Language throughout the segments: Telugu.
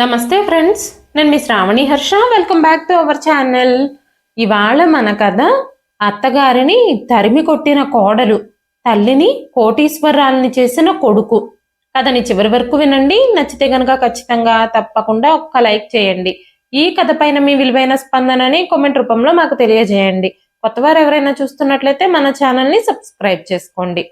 నమస్తే ఫ్రెండ్స్, నేను మీ Sravani Harsha. Welcome back to our channel. ఇవాళ మన కథ అత్తగారిని తరిమి కొట్టిన కోడలు, తల్లిని కోటీశ్వరాలని చేసిన కొడుకు. కథని చివరి వరకు వినండి. నచ్చితే గనక ఖచ్చితంగా తప్పకుండా ఒక్క లైక్ చేయండి. ఈ కథ పైన మీ విలువైన స్పందనని కామెంట్ రూపంలో మాకు తెలియజేయండి. కొత్తవారు ఎవరైనా చూస్తున్నట్లయితే మన ఛానల్ని సబ్స్క్రైబ్ చేసుకోండి.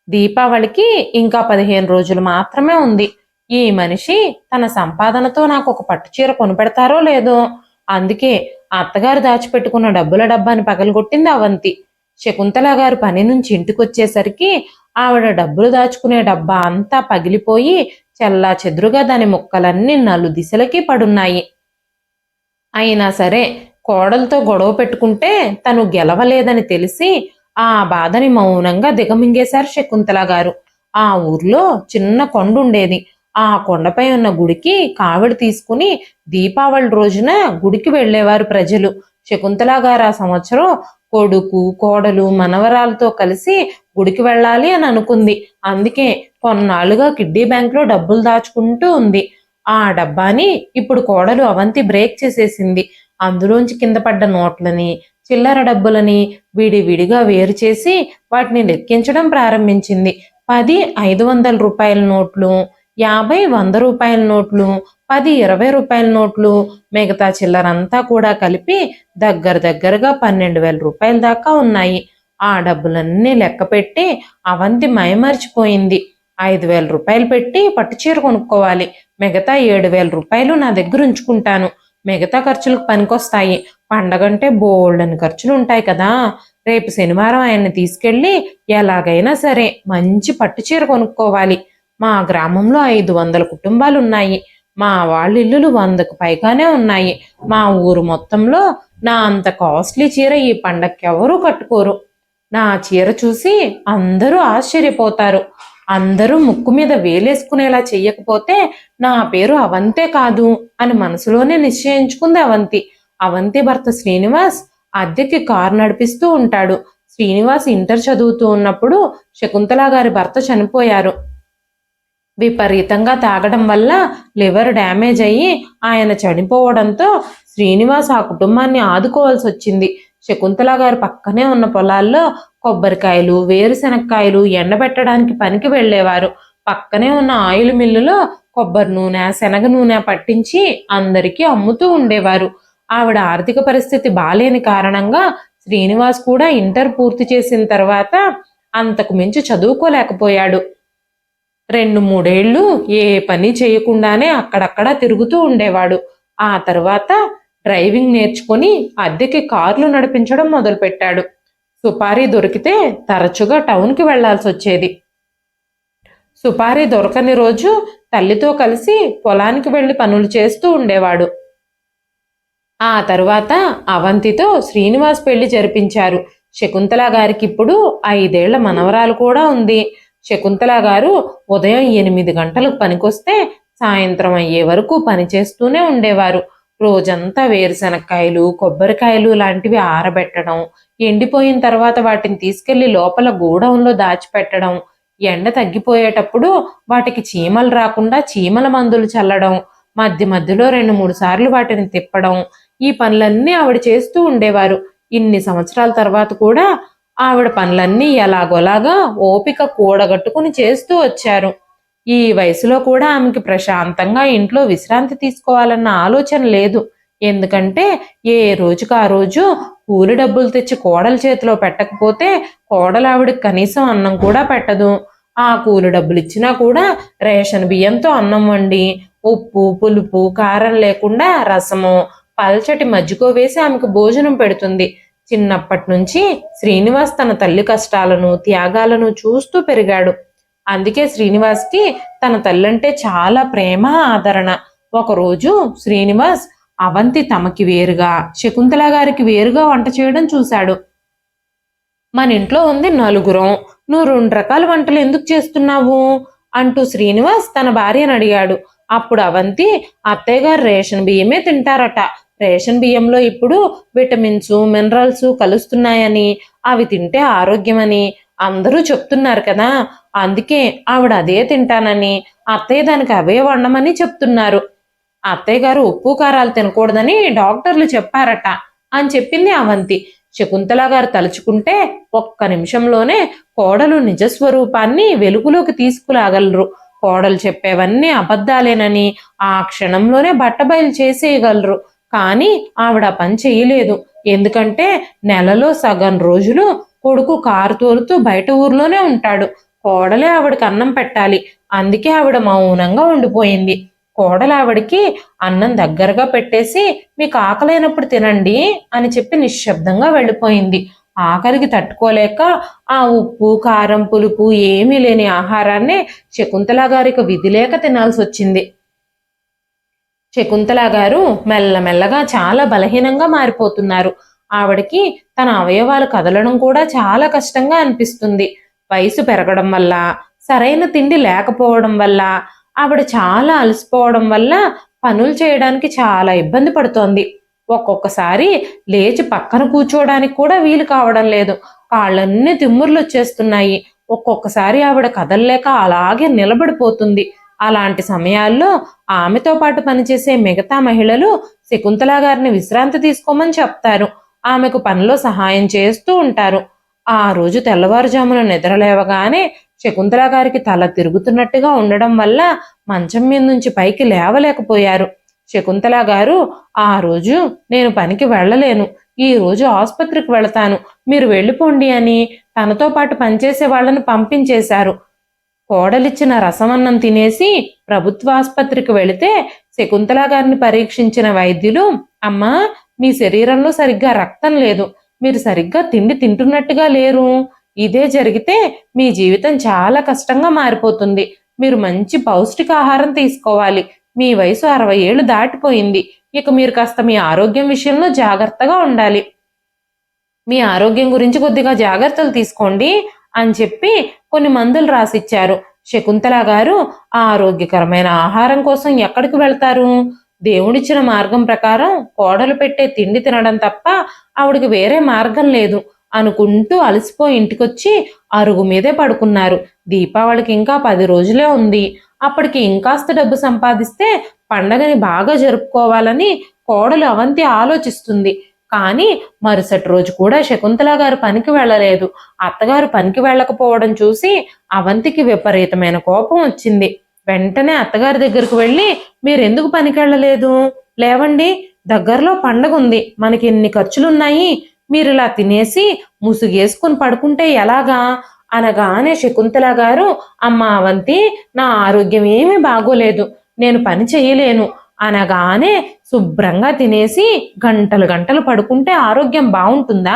దీపావళికి ఇంకా 15 రోజులు మాత్రమే ఉంది. ఈ మనిషి తన సంపాదనతో నాకు ఒక పట్టు చీర కొనిపెడతారో లేదో, అందుకే అత్తగారు దాచిపెట్టుకున్న డబ్బుల డబ్బాని పగలగొట్టింది అవంతి. శకుంతల గారు పని నుంచి ఇంటికొచ్చేసరికి ఆవిడ డబ్బులు దాచుకునే డబ్బా అంతా పగిలిపోయి చెల్లా చెదురుగా దాని ముక్కలన్నీ నలు దిశలకి పడున్నాయి. అయినా సరే కోడలతో గొడవ పెట్టుకుంటే తను గెలవలేదని తెలిసి ఆ బాధని మౌనంగా దిగమింగేశారు శకుంతల గారు. ఆ ఊర్లో చిన్న కొండ ఉండేది. ఆ కొండపై ఉన్న గుడికి కావిడి తీసుకుని దీపావళి రోజున గుడికి వెళ్లేవారు ప్రజలు. శకుంతల గారు ఆ సంవత్సరం కొడుకు, కోడలు, మనవరాలతో కలిసి గుడికి వెళ్ళాలి అని అనుకుంది. అందుకే కొన్నాళ్ళుగా కిడ్డీ బ్యాంక్లో డబ్బులు దాచుకుంటూ ఉంది. ఆ డబ్బాని ఇప్పుడు కోడలు అవంతి బ్రేక్ చేసేసింది. అందులోంచి కింద పడ్డ నోట్లని, చిల్లర డబ్బులని విడివిడిగా వేరు చేసి వాటిని లెక్కించడం ప్రారంభించింది. 10 500 రూపాయల నోట్లు, 50 100 రూపాయల నోట్లు, 10 20 రూపాయల నోట్లు, మిగతా చిల్లరంతా కూడా కలిపి దగ్గరగా 12,000 రూపాయల దాకా ఉన్నాయి. ఆ డబ్బులన్నీ లెక్క పెట్టి అవంతి మైమర్చిపోయింది. 5,000 రూపాయలు పెట్టి పట్టుచీర కొనుక్కోవాలి, మిగతా 7,000 రూపాయలు నా దగ్గర ఉంచుకుంటాను, మిగతా ఖర్చులకు పనికొస్తాయి, పండగంటే బోల్డని ఖర్చులు ఉంటాయి కదా, రేపు శనివారం ఆయన్ని తీసుకెళ్ళి ఎలాగైనా సరే మంచి పట్టుచీర కొనుక్కోవాలి, మా గ్రామంలో 500 కుటుంబాలు ఉన్నాయి, మా వాళ్ళ ఇల్లులు 100కు పైగానే ఉన్నాయి, మా ఊరు మొత్తంలో నా అంత కాస్ట్లీ చీర ఈ పండక్కి ఎవరూ కట్టుకోరు, నా చీర చూసి అందరూ ఆశ్చర్యపోతారు, అందరూ ముక్కు మీద వేలేసుకునేలా చెయ్యకపోతే నా పేరు అవంతే కాదు అని మనసులోనే నిశ్చయించుకుంది అవంతి. అవంతి భర్త శ్రీనివాస్ అద్దెకి కారు నడిపిస్తూ ఉంటాడు. శ్రీనివాస్ ఇంటర్ చదువుతూ ఉన్నప్పుడు శకుంతల గారి భర్త చనిపోయారు. విపరీతంగా తాగడం వల్ల లివర్ డ్యామేజ్ అయ్యి ఆయన చనిపోవడంతో శ్రీనివాస్ ఆ కుటుంబాన్ని ఆదుకోవాల్సి వచ్చింది. శకుంతల గారు పక్కనే ఉన్న పొలాల్లో కొబ్బరికాయలు, వేరుశెనక్కాయలు ఎండబెట్టడానికి పనికి వెళ్ళేవారు. పక్కనే ఉన్న ఆయిల్ మిల్లులో కొబ్బరి నూనె, శనగ నూనె పట్టించి అందరికీ అమ్ముతూ ఉండేవారు. ఆవిడ ఆర్థిక పరిస్థితి బాలేని కారణంగా శ్రీనివాస్ కూడా ఇంటర్ పూర్తి చేసిన తర్వాత అంతకు మించి చదువుకోలేకపోయాడు. 2-3 ఏళ్ళు ఏ పని చేయకుండానే అక్కడక్కడ తిరుగుతూ ఉండేవాడు. ఆ తర్వాత డ్రైవింగ్ నేర్చుకొని అద్దెకి కార్లు నడిపించడం మొదలుపెట్టాడు. సుపారీ దొరికితే తరచుగా టౌన్కి వెళ్లాల్సి వచ్చేది. సుపారీ దొరకని రోజు తల్లితో కలిసి పొలానికి వెళ్లి పనులు చేస్తూ ఉండేవాడు. ఆ తరువాత అవంతితో శ్రీనివాస్ పెళ్లి జరిపించారు. శకుంతల గారికి ఇప్పుడు 5 ఏళ్ల మనవరాలు కూడా ఉంది. శకుంతల గారు ఉదయం 8 గంటలకు పనికొస్తే సాయంత్రం అయ్యే వరకు పనిచేస్తూనే ఉండేవారు. రోజంతా వేరుశనక్కాయలు, కొబ్బరికాయలు లాంటివి ఆరబెట్టడం, ఎండిపోయిన తర్వాత వాటిని తీసుకెళ్లి లోపల గోడౌన్లో దాచిపెట్టడం, ఎండ తగ్గిపోయేటప్పుడు వాటికి చీమలు రాకుండా చీమల మందులు చల్లడం, మధ్యలో 2-3 సార్లు వాటిని తిప్పడం, ఈ పనులన్నీ ఆవిడ చేస్తూ ఉండేవారు. ఇన్ని సంవత్సరాల తర్వాత కూడా ఆవిడ పనులన్నీ ఎలాగోలాగా ఓపిక కూడగట్టుకుని చేస్తూ వచ్చారు. ఈ వయసులో కూడా ఆమెకి ప్రశాంతంగా ఇంట్లో విశ్రాంతి తీసుకోవాలన్న ఆలోచన లేదు. ఎందుకంటే ఏ రోజుకు ఆ రోజు కూలి డబ్బులు తెచ్చి కోడల చేతిలో పెట్టకపోతే కోడలు ఆవిడకి కనీసం అన్నం కూడా పెట్టదు. ఆ కూలి డబ్బులు ఇచ్చినా కూడా రేషన్ బియ్యంతో అన్నం వండి ఉప్పు, పులుపు, కారం లేకుండా రసము, పల్చటి మజ్జిగో వేసి ఆమెకు భోజనం పెడుతుంది. చిన్నప్పటి నుంచి శ్రీనివాస్ తన తల్లి కష్టాలను, త్యాగాలను చూస్తూ పెరిగాడు. అందుకే శ్రీనివాస్కి తన తల్లంటే చాలా ప్రేమ, ఆదరణ. ఒకరోజు శ్రీనివాస్ అవంతి తమకి వేరుగా, శకుంతల గారికి వేరుగా వంట చేయడం చూశాడు. మన ఇంట్లో ఉంది 4, నువ్వు 2 రకాల వంటలు ఎందుకు చేస్తున్నావు అంటూ శ్రీనివాస్ తన భార్యను అడిగాడు. అప్పుడు అవంతి, అత్తయ్య గారు రేషన్ బియ్యమే తింటారట, రేషన్ బియ్యంలో ఇప్పుడు విటమిన్స్, మినరల్స్ కలుస్తున్నాయని, అవి తింటే ఆరోగ్యమని అందరూ చెప్తున్నారు కదా, అందుకే ఆవిడ అదే తింటానని, అత్తయ్య దానికి అవే వండమని చెప్తున్నారు అత్తయ్య గారు ఉప్పు కారాలు తినకూడదని డాక్టర్లు చెప్పారట అని చెప్పింది అవంతి. శకుంతల గారు తలుచుకుంటే ఒక్క నిమిషంలోనే కోడలు నిజస్వరూపాన్ని వెలుగులోకి తీసుకురాగలరు. కోడలు చెప్పేవన్నీ అబద్ధాలేనని ఆ క్షణంలోనే బట్టబయలు చేసేయగలరు. కానీ ఆవిడ పని చేయలేదు. ఎందుకంటే నెలలో సగం రోజులు కొడుకు కారు తోలుతూ బయట ఊర్లోనే ఉంటాడు. కోడలే ఆవిడకి అన్నం పెట్టాలి. అందుకే ఆవిడ మౌనంగా ఉండిపోయింది. కోడలు ఆవిడికి అన్నం దగ్గరగా పెట్టేసి మీకు ఆకలైనప్పుడు తినండి అని చెప్పి నిశ్శబ్దంగా వెళ్ళిపోయింది. ఆకలికి తట్టుకోలేక ఆ ఉప్పు కారం పులుపు ఏమీ లేని ఆహారాన్ని శకుంతల గారికి విధి లేక తినాల్సి వచ్చింది. శకుంతల గారు మెల్లమెల్లగా చాలా బలహీనంగా మారిపోతున్నారు. ఆవిడకి తన అవయవాలు కదలడం కూడా చాలా కష్టంగా అనిపిస్తుంది. వయసు పెరగడం వల్ల, సరైన తిండి లేకపోవడం వల్ల, ఆవిడ చాలా అలసిపోవడం వల్ల పనులు చేయడానికి చాలా ఇబ్బంది పడుతోంది. ఒక్కొక్కసారి లేచి పక్కన కూర్చోవడానికి కూడా వీలు కావడం లేదు. కాళ్ళన్నీ తిమ్ముర్లు వచ్చేస్తున్నాయి. ఒక్కొక్కసారి ఆవిడ కదలలేక అలాగే నిలబడిపోతుంది. అలాంటి సమయాల్లో ఆమెతో పాటు పనిచేసే మిగతా మహిళలు శకుంతల గారిని విశ్రాంతి తీసుకోమని చెప్తారు. ఆమెకు పనిలో సహాయం చేస్తూ ఉంటారు. ఆ రోజు తెల్లవారుజామున నిద్రలేవగానే శకుంతల గారికి తల తిరుగుతున్నట్టుగా ఉండడం వల్ల మంచం మీద నుంచి పైకి లేవలేకపోయారు. శకుంతల గారు ఆ రోజు నేను పనికి వెళ్ళలేను, ఈ రోజు ఆసుపత్రికి వెళతాను, మీరు వెళ్ళిపోండి అని తనతో పాటు పనిచేసే వాళ్ళని పంపించేశారు. కోడలిచ్చిన రసమన్నం తినేసి ప్రభుత్వ ఆసుపత్రికి వెళితే శకుంతల గారిని పరీక్షించిన వైద్యులు, అమ్మా మీ శరీరంలో సరిగ్గా రక్తం లేదు, మీరు సరిగ్గా తిండి తింటున్నట్టుగా లేరు, ఇదే జరిగితే మీ జీవితం చాలా కష్టంగా మారిపోతుంది, మీరు మంచి పౌష్టికాహారం తీసుకోవాలి, మీ వయసు 60 ఏళ్ళు దాటిపోయింది, ఇక మీరు కాస్త మీ ఆరోగ్యం విషయంలో జాగ్రత్తగా ఉండాలి, మీ ఆరోగ్యం గురించి కొద్దిగా జాగ్రత్తలు తీసుకోండి అని చెప్పి కొన్ని మందులు రాసిచ్చారు. శకుంతల గారు ఆరోగ్యకరమైన ఆహారం కోసం ఎక్కడికి వెళ్తారు? దేవుడిచ్చిన మార్గం ప్రకారం కోడలు పెట్టే తిండి తినడం తప్ప ఆవిడికి వేరే మార్గం లేదు అనుకుంటూ అలసిపోయి ఇంటికొచ్చి అరుగు మీదే పడుకున్నారు. దీపావళికి ఇంకా 10 రోజులే ఉంది. అప్పటికి ఇంకాస్త డబ్బు సంపాదిస్తే పండగని బాగా జరుపుకోవాలని కోడలు అవంతి ఆలోచిస్తుంది. కానీ మరుసటి రోజు కూడా శకుంతల గారు పనికి వెళ్ళలేదు. అత్తగారు పనికి వెళ్ళకపోవడం చూసి అవంతికి విపరీతమైన కోపం వచ్చింది. వెంటనే అత్తగారి దగ్గరకు వెళ్ళి, మీరెందుకు పనికి వెళ్ళలేదు? లేవండి, దగ్గరలో పండగ ఉంది, మనకి ఎన్ని ఖర్చులున్నాయి, మీరు ఇలా తినేసి ముసుగేసుకుని పడుకుంటే ఎలాగా అనగానే శకుంతల గారు, అమ్మ అవంతి, నా ఆరోగ్యం ఏమీ బాగోలేదు, నేను పని చేయలేను అనగానే శుభ్రంగా తినేసి గంటలు గంటలు పడుకుంటే ఆరోగ్యం బాగుంటుందా?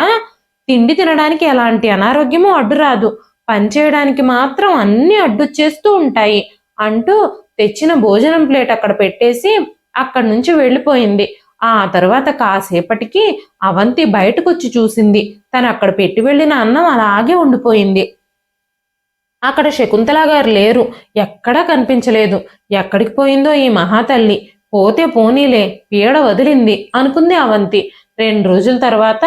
తిండి తినడానికి ఎలాంటి అనారోగ్యమూ అడ్డు రాదు, పని చేయడానికి మాత్రం అన్ని అడ్డొచ్చేస్తూ ఉంటాయి అంటూ తెచ్చిన భోజనం ప్లేట్ అక్కడ పెట్టేసి అక్కడి నుంచి వెళ్ళిపోయింది. ఆ తర్వాత కాసేపటికి అవంతి బయటకొచ్చి చూసింది. తను అక్కడ పెట్టి వెళ్ళిన అన్నం అలాగే ఉండిపోయింది. అక్కడ శకుంతల గారు లేరు, ఎక్కడా కనిపించలేదు. ఎక్కడికి పోయిందో ఈ మహాతల్లి? పోతే పోనీలే, పీడ వదిలింది అనుకుంది అవంతి. 2 రోజుల తర్వాత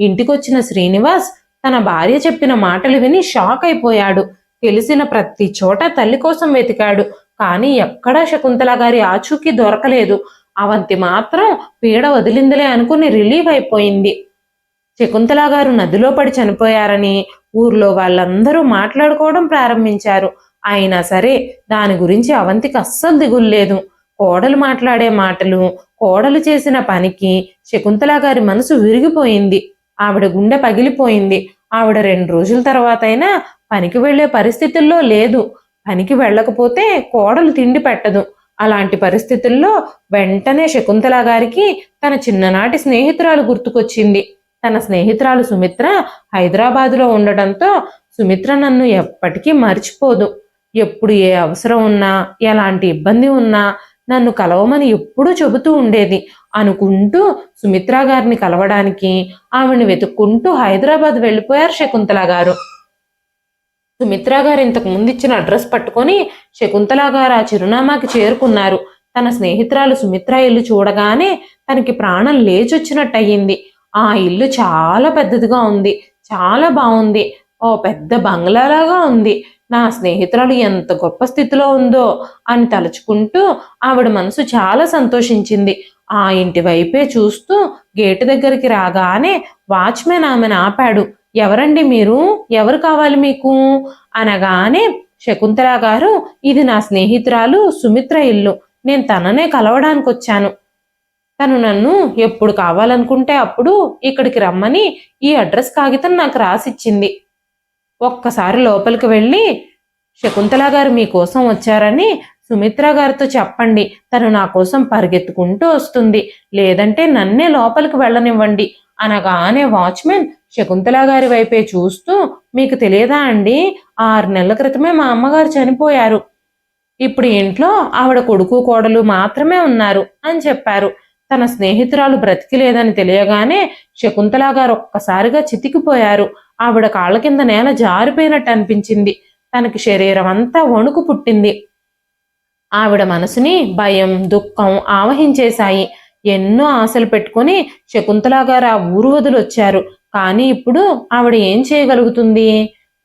ఇంటికొచ్చిన శ్రీనివాస్ తన భార్య చెప్పిన మాటలు విని షాక్ అయిపోయాడు. తెలిసిన ప్రతి చోట తల్లి కోసం వెతికాడు. కానీ ఎక్కడా శకుంతల గారి ఆచూకీ దొరకలేదు. అవంతి మాత్రం పీడ వదిలిందిలే అనుకుని రిలీవ్ అయిపోయింది. శకుంతల గారు నదిలో పడి చనిపోయారని ఊర్లో వాళ్ళందరూ మాట్లాడుకోవడం ప్రారంభించారు. అయినా సరే దాని గురించి అవంతికి అస్సలు దిగుల్లేదు. కోడలు మాట్లాడే మాటలు, కోడలు చేసిన పనికి శకుంతల గారి మనసు విరిగిపోయింది. ఆవిడ గుండె పగిలిపోయింది. ఆవిడ 2 రోజుల తర్వాత అయినా పనికి వెళ్లే పరిస్థితుల్లో లేదు. పనికి వెళ్ళకపోతే కోడలు తిండి పెట్టదు. అలాంటి పరిస్థితుల్లో వెంటనే శకుంతల గారికి తన చిన్ననాటి స్నేహితురాలు గుర్తుకొచ్చింది. తన స్నేహితురాలు సుమిత్ర హైదరాబాదులో ఉండడంతో సుమిత్ర నన్ను ఎప్పటికీ మర్చిపోదు, ఎప్పుడు ఏ అవసరం ఉన్నా, ఎలాంటి ఇబ్బంది ఉన్నా నన్ను కలవమని ఎప్పుడూ చెబుతూ ఉండేది అనుకుంటూ సుమిత్ర గారిని కలవడానికి ఆవిడ్ని వెతుక్కుంటూ హైదరాబాద్ వెళ్ళిపోయారు శకుంతల గారు. సుమిత్ర గారు ఇంతకు ముందు ఇచ్చిన అడ్రస్ పట్టుకొని శకుంతల గారు ఆ చిరునామాకి చేరుకున్నారు. తన స్నేహితురాలు సుమిత్ర ఇల్లు చూడగానే తనకి ప్రాణం లేచొచ్చినట్టు అయ్యింది. ఆ ఇల్లు చాలా పెద్దదిగా ఉంది, చాలా బాగుంది, ఓ పెద్ద బంగ్లాలాగా ఉంది. నా స్నేహితురాలు ఎంత గొప్ప స్థితిలో ఉందో అని తలుచుకుంటూ ఆవిడ మనసు చాలా సంతోషించింది. ఆ ఇంటి వైపే చూస్తూ గేటు దగ్గరికి రాగానే వాచ్మెన్ ఆమెను ఆపాడు. ఎవరండి మీరు? ఎవరు కావాలి మీకు? అనగానే శకుంతల గారు, ఇది నా స్నేహితురాలు సుమిత్ర ఇల్లు. నేను తననే కలవడానికి వచ్చాను. తను నన్ను ఎప్పుడు కావాలనుకుంటే అప్పుడు ఇక్కడికి రమ్మని ఈ అడ్రస్ కాగితం నాకు రాసిచ్చింది. ఒక్కసారి లోపలికి వెళ్ళి శకుంతల గారు మీకోసం వచ్చారని సుమిత్ర గారితో చెప్పండి. తను నా కోసం పరిగెత్తుకుంటూ వస్తుంది. లేదంటే నన్నే లోపలికి వెళ్ళనివ్వండి అనగానే వాచ్మెన్ శకుంతల గారి వైపే చూస్తూ, మీకు తెలియదా అండి, 6 నెలల క్రితమే మా అమ్మగారు చనిపోయారు. ఇప్పుడు ఇంట్లో ఆవిడ కొడుకు కోడలు మాత్రమే ఉన్నారు అని చెప్పారు. తన స్నేహితురాలు బ్రతికి లేదని తెలియగానే శకుంతల గారు ఒక్కసారిగా చితికిపోయారు. ఆవిడ కాళ్ళ కింద నేల జారిపోయినట్టు అనిపించింది. తనకి శరీరం అంతా వణుకు పుట్టింది. ఆవిడ మనసుని భయం, దుఃఖం ఆవహించేశాయి. ఎన్నో ఆశలు పెట్టుకుని శకుంతల గారు ఆ ఊరు వదిలొచ్చారు. కానీ ఇప్పుడు ఆవిడ ఏం చేయగలుగుతుంది?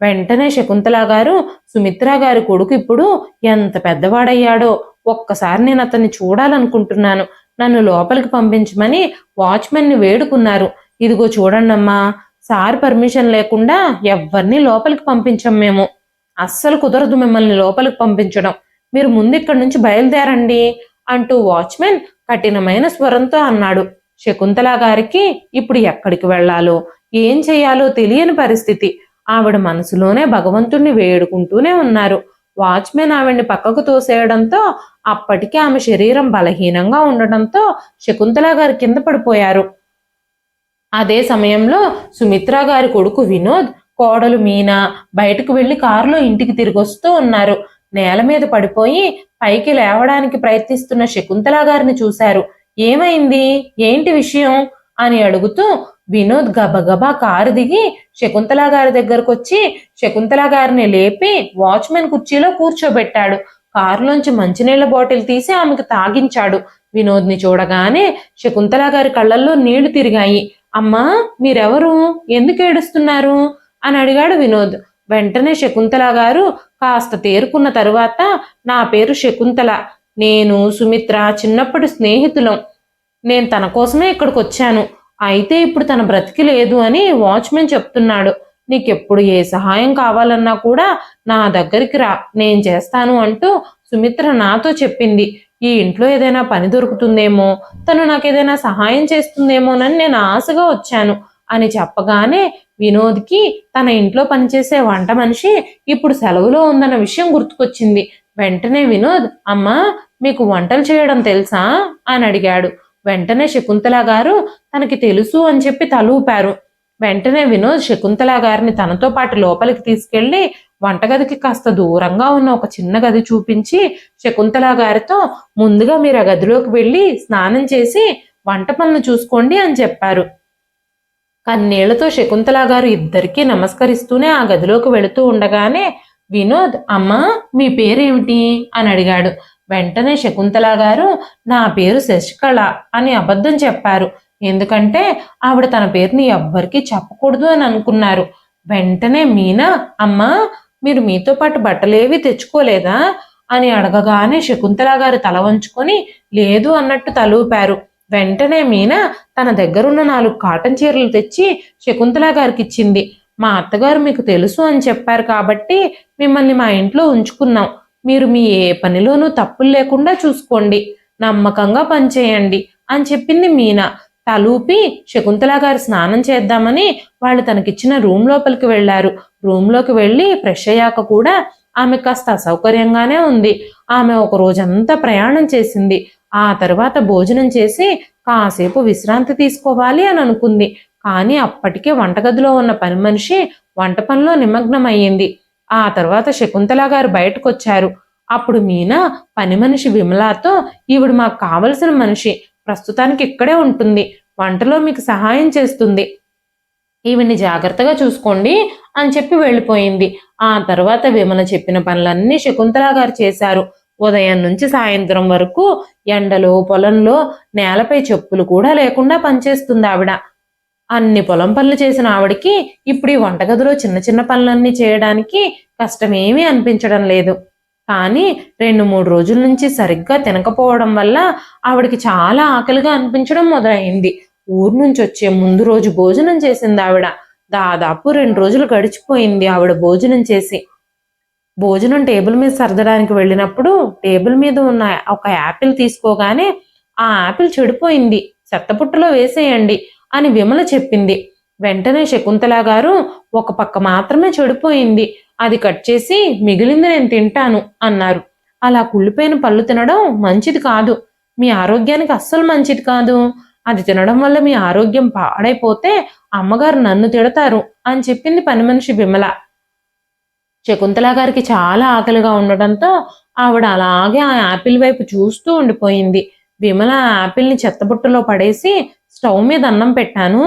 వెంటనే శకుంతల గారు, సుమిత్ర గారి కొడుకు ఇప్పుడు ఎంత పెద్దవాడయ్యాడో, ఒక్కసారి నేను అతన్ని చూడాలనుకుంటున్నాను, నన్ను లోపలికి పంపించమని వాచ్మెన్ని వేడుకున్నారు. ఇదిగో చూడండమ్మా, సార్ పర్మిషన్ లేకుండా ఎవ్వరినీ లోపలికి పంపించం మేము. అస్సలు కుదరదు మిమ్మల్ని లోపలికి పంపించడం. మీరు ముందు ఇక్కడి నుంచి బయలుదేరండి అంటూ వాచ్మెన్ కఠినమైన స్వరంతో అన్నాడు. శకుంతల గారికి ఇప్పుడు ఎక్కడికి వెళ్లాలో ఏం చెయ్యాలో తెలియని పరిస్థితి. ఆవిడ మనసులోనే భగవంతుణ్ణి వేడుకుంటూనే ఉన్నారు. వాచ్మెన్ ఆవిడ్ని పక్కకు తోసేయడంతో అప్పటికే ఆమె శరీరం బలహీనంగా ఉండడంతో శకుంతల గారు కింద పడిపోయారు. అదే సమయంలో సుమిత్ర గారి కొడుకు వినోద్, కోడలు మీనా బయటకు వెళ్లి కారులో ఇంటికి తిరిగొస్తూ ఉన్నారు. నేల మీద పడిపోయి పైకి లేవడానికి ప్రయత్నిస్తున్న శకుంతల గారిని చూశారు. ఏమైంది, ఏంటి విషయం అని అడుగుతూ వినోద్ గబగబా కారు దిగి శకుంతల గారి దగ్గరకు వచ్చి శకుంతల గారిని లేపి వాచ్మెన్ కుర్చీలో కూర్చోబెట్టాడు. కారులోంచి మంచినీళ్ల బాటిల్ తీసి ఆమెకు తాగించాడు. వినోద్ని చూడగానే శకుంతల గారి కళ్ళల్లో నీళ్లు తిరిగాయి. అమ్మా, మీరెవరు? ఎందుకు ఏడుస్తున్నారు అని అడిగాడు వినోద్. వెంటనే శకుంతల గారు కాస్త తేరుకున్న తరువాత, నా పేరు శకుంతల, నేను సుమిత్ర చిన్నప్పటి స్నేహితులం. నేను తన కోసమే ఇక్కడికి వచ్చాను. అయితే ఇప్పుడు తన బ్రతికి లేదు అని వాచ్మెన్ చెప్తున్నాడు. నీకెప్పుడు ఏ సహాయం కావాలన్నా కూడా నా దగ్గరికి రా, నేను చేస్తాను అంటూ సుమిత్ర నాతో చెప్పింది. ఈ ఇంట్లో ఏదైనా పని దొరుకుతుందేమో, తను నాకేదైనా సహాయం చేస్తుందేమోనని నేను ఆశగా వచ్చాను అని చెప్పగానే వినోద్కి తన ఇంట్లో పనిచేసే వంట మనిషి ఇప్పుడు సెలవులో ఉందన్న విషయం గుర్తుకొచ్చింది. వెంటనే వినోద్, అమ్మా, మీకు వంటలు చేయడం తెలుసా అని అడిగాడు. వెంటనే శకుంతల గారు తనకి తెలుసు అని చెప్పి తలూపారు. వెంటనే వినోద్ శకుంతల గారిని తనతో పాటు లోపలికి తీసుకెళ్లి వంటగదికి కాస్త దూరంగా ఉన్న ఒక చిన్న గది చూపించి శకుంతల గారితో, ముందుగా మీరు ఆ గదిలోకి వెళ్ళి స్నానం చేసి వంట పనులు చూసుకోండి అని చెప్పారు. కన్నీళ్లతో శకుంతల గారు ఇద్దరికీ నమస్కరిస్తూనే ఆ గదిలోకి వెళుతూ ఉండగానే వినోద్, అమ్మా, మీ పేరేమిటి అని అడిగాడు. వెంటనే శకుంతల గారు, నా పేరు శశికళ అని అబద్ధం చెప్పారు. ఎందుకంటే ఆవిడ తన పేరుని ఎవ్వరికీ చెప్పకూడదు అని అనుకున్నారు. వెంటనే మీనా, అమ్మా, మీరు మీతో పాటు బట్టలేవి తెచ్చుకోలేదా అని అడగగానే శకుంతల గారు తల వంచుకొని లేదు అన్నట్టు తలూపారు. వెంటనే మీనా తన దగ్గరున్న 4 కాటన్ చీరలు తెచ్చి శకుంతల గారికి ఇచ్చింది. మా అత్తగారు మీకు తెలుసు అని చెప్పారు కాబట్టి మిమ్మల్ని మా ఇంట్లో ఉంచుకున్నాం. మీరు మీ ఏ పనిలోనూ తప్పులు లేకుండా చూసుకోండి, నమ్మకంగా పనిచేయండి అని చెప్పింది మీనా. తలూపి శకుంతల గారు స్నానం చేద్దామని వాళ్ళు తనకిచ్చిన రూమ్ లోపలికి వెళ్లారు. రూమ్లోకి వెళ్ళి ఫ్రెష్ అయ్యాక కూడా ఆమె కాస్త అసౌకర్యంగానే ఉంది. ఆమె ఒక రోజంతా ప్రయాణం చేసింది. ఆ తర్వాత భోజనం చేసి కాసేపు విశ్రాంతి తీసుకోవాలి అని అనుకుంది. కానీ అప్పటికే వంటగదిలో ఉన్న పని మనిషి వంట పనిలో నిమగ్నమయ్యింది. ఆ తర్వాత శకుంతల గారు బయటకు వచ్చారు. అప్పుడు మీనా పని మనిషి విమలాతో, ఈవిడ మాకు కావలసిన మనిషి, ప్రస్తుతానికి ఇక్కడే ఉంటుంది, వంటలో మీకు సహాయం చేస్తుంది, ఈవిడ్ని జాగ్రత్తగా చూసుకోండి అని చెప్పి వెళ్ళిపోయింది. ఆ తర్వాత విమల చెప్పిన పనులన్నీ శకుంతల గారు చేశారు. ఉదయం నుంచి సాయంత్రం వరకు ఎండలో పొలంలో నేలపై చెప్పులు కూడా లేకుండా పనిచేస్తుంది ఆవిడ. అన్ని పొలం పనులు చేసిన ఆవిడికి ఇప్పుడు ఈ వంటగదిలో చిన్న చిన్న పనులన్నీ చేయడానికి కష్టమేమీ అనిపించడం లేదు. కానీ 2-3 రోజుల నుంచి సరిగ్గా తినకపోవడం వల్ల ఆవిడికి చాలా ఆకలిగా అనిపించడం మొదలైంది. ఊరు నుంచి వచ్చే ముందు రోజు భోజనం చేసింది ఆవిడ. దాదాపు 2 రోజులు గడిచిపోయింది ఆవిడ భోజనం చేసి. భోజనం టేబుల్ మీద సర్దడానికి వెళ్ళినప్పుడు టేబుల్ మీద ఉన్న ఒక యాపిల్ తీసుకోగానే ఆ యాపిల్ చెడిపోయింది, చెత్తపుట్టలో వేసేయండి అని విమల చెప్పింది. వెంటనే శకుంతల గారు ఒక పక్క మాత్రమే చెడిపోయింది, అది కట్ చేసి మిగిలింది నేను తింటాను అన్నారు. అలా కుళ్ళిపోయిన పళ్ళు తినడం మంచిది కాదు, మీ ఆరోగ్యానికి అస్సలు మంచిది కాదు. అది తినడం వల్ల మీ ఆరోగ్యం పాడైపోతే అమ్మగారు నన్ను తిడతారు అని చెప్పింది పని మనిషి విమల. శకుంతల గారికి చాలా ఆకలిగా ఉండటంతో ఆవిడ అలాగే ఆ యాపిల్ వైపు చూస్తూ ఉండిపోయింది. విమల ఆ యాపిల్ని చెత్తబుట్టలో పడేసి, స్టవ్ మీద అన్నం పెట్టాను,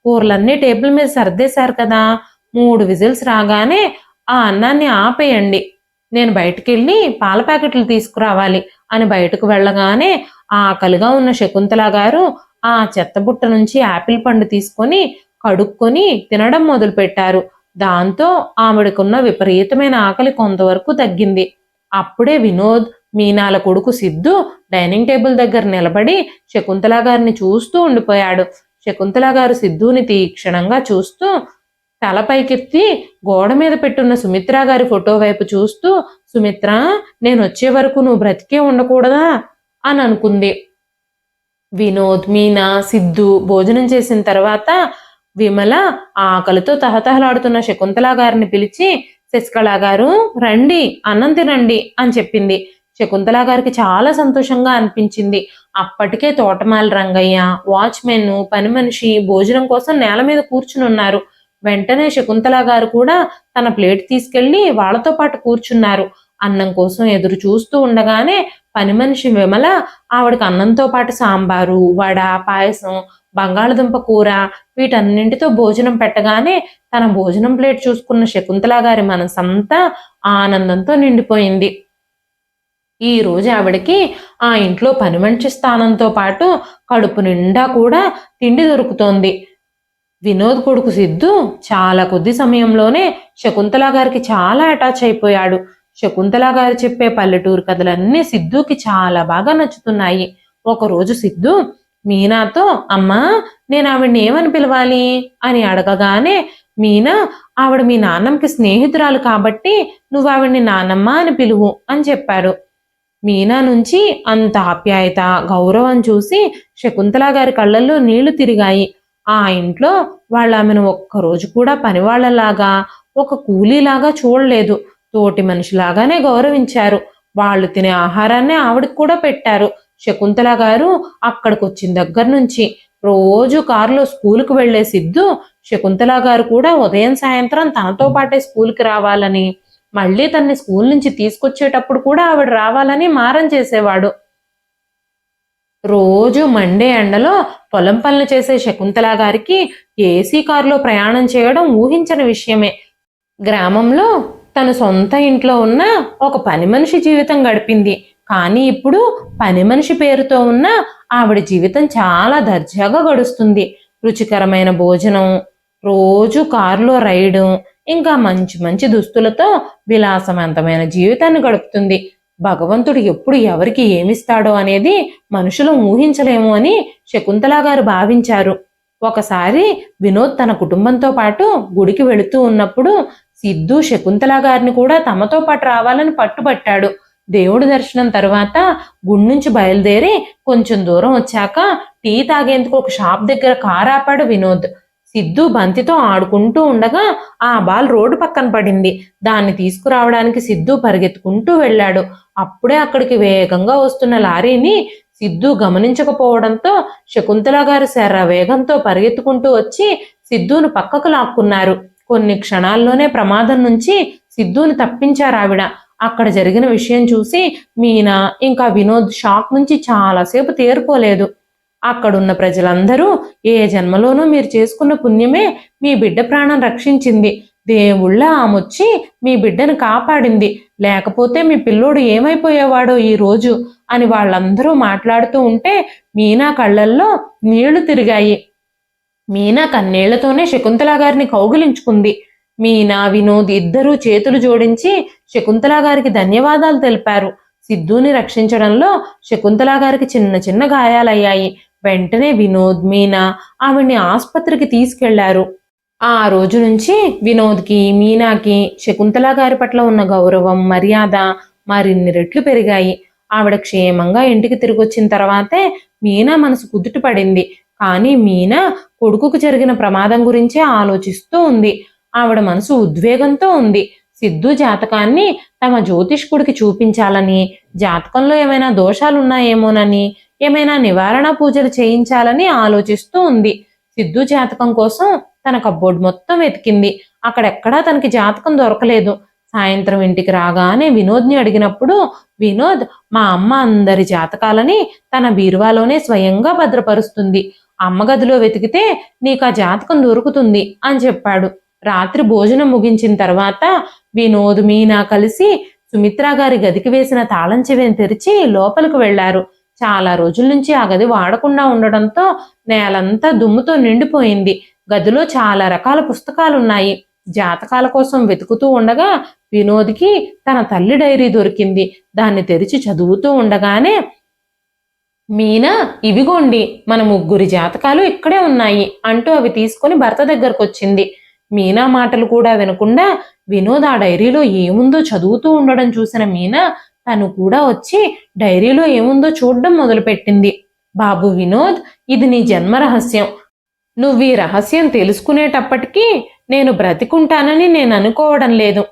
కూరలన్నీ టేబుల్ మీద సర్దేశారు కదా, 3 విజిల్స్ రాగానే ఆ అన్నాన్ని ఆపేయండి, నేను బయటకెళ్ళి పాల ప్యాకెట్లు తీసుకురావాలి అని బయటకు వెళ్ళగానే ఆకలిగా ఉన్న శకుంతల గారు ఆ చెత్తబుట్ట నుంచి యాపిల్ పండు తీసుకొని కడుక్కొని తినడం మొదలుపెట్టారు. దాంతో ఆవిడకున్న విపరీతమైన ఆకలి కొంతవరకు తగ్గింది. అప్పుడే వినోద్, మీనాల కొడుకు సిద్ధు డైనింగ్ టేబుల్ దగ్గర నిలబడి శకుంతల గారిని చూస్తూ ఉండిపోయాడు. శకుంతల గారు సిద్ధుని తీక్షణంగా చూస్తూ తల పైకెత్తి గోడ మీద పెట్టున్న సుమిత్ర గారి ఫోటో వైపు చూస్తూ, సుమిత్ర, నేను వచ్చే వరకు నువ్వు బ్రతికే ఉండకూడదా అని అనుకుంది. వినోద్, మీనా, సిద్ధు భోజనం చేసిన తర్వాత విమల ఆకలితో తహతహలాడుతున్న శకుంతల గారిని పిలిచి, శశికళ గారు రండి, అన్నం తినండి అని చెప్పింది. శకుంతల గారికి చాలా సంతోషంగా అనిపించింది. అప్పటికే తోటమాలి రంగయ్య, వాచ్మెన్, పని మనిషి భోజనం కోసం నేల మీద కూర్చుని ఉన్నారు. వెంటనే శకుంతల గారు కూడా తన ప్లేట్ తీసుకెళ్లి వాళ్లతో పాటు కూర్చున్నారు. అన్నం కోసం ఎదురు చూస్తూ ఉండగానే పని మనిషి విమల ఆవిడకి అన్నంతో పాటు సాంబారు, వడ, పాయసం, బంగాళదుంప కూర వీటన్నింటితో భోజనం పెట్టగానే తన భోజనం ప్లేట్ చూసుకున్న శకుంతల గారి మనసంతా ఆనందంతో నిండిపోయింది. ఈ రోజు ఆవిడకి ఆ ఇంట్లో పని మనిషి స్థానంతో పాటు కడుపు నిండా కూడా తిండి దొరుకుతోంది. వినోద్ కొడుకు సిద్ధు చాలా కొద్ది సమయంలోనే శకుంతల గారికి చాలా అటాచ్ అయిపోయాడు. శకుంతల గారు చెప్పే పల్లెటూరు కథలన్నీ సిద్ధుకి చాలా బాగా నచ్చుతున్నాయి. ఒకరోజు సిద్ధు మీనాతో, అమ్మా, నేను ఆవిడ్ని ఏమని పిలవాలి అని అడగగానే మీనా, ఆవిడ మీ నాన్నమ్మకి స్నేహితురాలు కాబట్టి నువ్వు ఆవిడ్ని నాన్నమ్మ అని పిలువు అని చెప్పారు. మీనా నుంచి అంత ఆప్యాయత, గౌరవం చూసి శకుంతల గారి కళ్ళల్లో నీళ్లు తిరిగాయి. ఆ ఇంట్లో వాళ్ళు ఆమెను ఒక్కరోజు కూడా పనివాళ్లలాగా, ఒక కూలీలాగా చూడలేదు, తోటి మనిషిలాగానే గౌరవించారు. వాళ్ళు తినే ఆహారాన్ని ఆవిడకి కూడా పెట్టారు. శకుంతల గారు అక్కడికి వచ్చిన దగ్గర నుంచి రోజు కారులో స్కూలుకు వెళ్లే సిద్ధు శకుంతల గారు కూడా ఉదయం సాయంత్రం తనతో పాటే స్కూల్కి రావాలని, మళ్ళీ తన్ని స్కూల్ నుంచి తీసుకొచ్చేటప్పుడు కూడా ఆవిడ రావాలని మారం చేసేవాడు. రోజు మండే ఎండలో పొలం పనులు చేసే శకుంతల గారికి ఏసీ కారులో ప్రయాణం చేయడం ఊహించని విషయమే. గ్రామంలో తన సొంత ఇంట్లో ఉన్న ఒక పని మనిషి జీవితం గడిపింది. కానీ ఇప్పుడు పని మనిషి పేరుతో ఉన్న ఆవిడ జీవితం చాలా దర్జాగా గడుస్తుంది. రుచికరమైన భోజనం, రోజు కారులో రైడు, ఇంకా మంచి మంచి దుస్తులతో విలాసవంతమైన జీవితాన్ని గడుపుతుంది. భగవంతుడు ఎప్పుడు ఎవరికి ఏమిస్తాడో అనేది మనుషులు ఊహించలేము అని శకుంతల గారు భావించారు. ఒకసారి వినోద్ తన కుటుంబంతో పాటు గుడికి వెళుతూ ఉన్నప్పుడు సిద్ధు శకుంతల గారిని కూడా తమతో పాటు రావాలని పట్టుబట్టాడు. దేవుడి దర్శనం తర్వాత గుడి నుంచి బయలుదేరి కొంచెం దూరం వచ్చాక టీ తాగేందుకు ఒక షాప్ దగ్గర కారు ఆపాడు వినోద్. సిద్ధు బంతితో ఆడుకుంటూ ఉండగా ఆ బాల్ రోడ్డు పక్కన పడింది. దాన్ని తీసుకురావడానికి సిద్ధు పరిగెత్తుకుంటూ వెళ్ళాడు. అప్పుడే అక్కడికి వేగంగా వస్తున్న లారీని సిద్ధు గమనించకపోవడంతో శకుంతల గారు శర్ర వేగంతో పరిగెత్తుకుంటూ వచ్చి సిద్ధును పక్కకు లాక్కున్నారు. కొన్ని క్షణాల్లోనే ప్రమాదం నుంచి సిద్ధుని తప్పించారు ఆవిడ. అక్కడ జరిగిన విషయం చూసి మీనా ఇంకా వినోద్ షాక్ నుంచి చాలాసేపు తేరుకోలేదు. అక్కడున్న ప్రజలందరూ, ఏ జన్మలోనూ మీరు చేసుకున్న పుణ్యమే మీ బిడ్డ ప్రాణం రక్షించింది, దేవుళ్ళ ఆమొచ్చి మీ బిడ్డను కాపాడింది, లేకపోతే మీ పిల్లోడు ఏమైపోయేవాడో ఈ రోజు అని వాళ్ళందరూ మాట్లాడుతూ ఉంటే మీనా కళ్ళల్లో నీళ్లు తిరిగాయి. మీనా కన్నేళ్లతోనే శకుంతల గారిని కౌగిలించుకుంది. మీనా, వినోద్ ఇద్దరూ చేతులు జోడించి శకుంతల గారికి ధన్యవాదాలు తెలిపారు. సిద్ధుని రక్షించడంలో శకుంతల గారికి చిన్న చిన్న గాయాలయ్యాయి. వెంటనే వినోద్, మీనా ఆవిడ్ని ఆసుపత్రికి తీసుకెళ్లారు. ఆ రోజు నుంచి వినోద్కి, మీనాకి శకుంతల గారి పట్ల ఉన్న గౌరవం, మర్యాద మరిన్ని రెట్లు పెరిగాయి. ఆవిడ క్షేమంగా ఇంటికి తిరిగొచ్చిన తర్వాతే మీనా మనసు కుదుట పడింది. కానీ మీనా కొడుకుకు జరిగిన ప్రమాదం గురించే ఆలోచిస్తూ ఉంది. ఆవిడ మనసు ఉద్వేగంతో ఉంది. సిద్ధు జాతకాన్ని తమ జ్యోతిష్కుడికి చూపించాలని, జాతకంలో ఏమైనా దోషాలున్నాయేమోనని, ఏమైనా నివారణ పూజలు చేయించాలని ఆలోచిస్తూ ఉంది. సిద్ధు జాతకం కోసం తన కబ్బోర్డ్ మొత్తం వెతికింది. అక్కడెక్కడా తనకి జాతకం దొరకలేదు. సాయంత్రం ఇంటికి రాగానే వినోద్ని అడిగినప్పుడు వినోద్, మా అమ్మ అందరి జాతకాలని తన బీరువాలోనే స్వయంగా భద్రపరుస్తుంది. అమ్మ గదిలో వెతికితే నీకు ఆ జాతకం దొరుకుతుంది అని చెప్పాడు. రాత్రి భోజనం ముగించిన తర్వాత వినోద్, మీనా కలిసి సుమిత్రా గారి గదికి వేసిన తాళం చెవిని తెరిచి లోపలికి వెళ్లారు. చాలా రోజుల నుంచి ఆ గది వాడకుండా ఉండడంతో నేలంతా దుమ్ముతో నిండిపోయింది. గదిలో చాలా రకాల పుస్తకాలున్నాయి. జాతకాల కోసం వెతుకుతూ ఉండగా వినోద్కి తన తల్లి డైరీ దొరికింది. దాన్ని తెరిచి చదువుతూ ఉండగానే, మీనా, ఇవిగోండి మన ముగ్గురి జాతకాలు ఇక్కడే ఉన్నాయి అంటూ అవి తీసుకొని భర్త దగ్గరకు వచ్చింది. మీనా మాటలు కూడా వినకుండా వినోద్ ఆ డైరీలో ఏముందో చదువుతూ ఉండడం చూసిన మీనా తను కూడా వచ్చి డైరీలో ఏముందో చూడడం మొదలుపెట్టింది. బాబు వినోద్, ఇది నీ జన్మ రహస్యం. నువ్వు ఈ రహస్యం తెలుసుకునేటప్పటికీ నేను బ్రతికుంటానని నేను అనుకోవడం లేదు.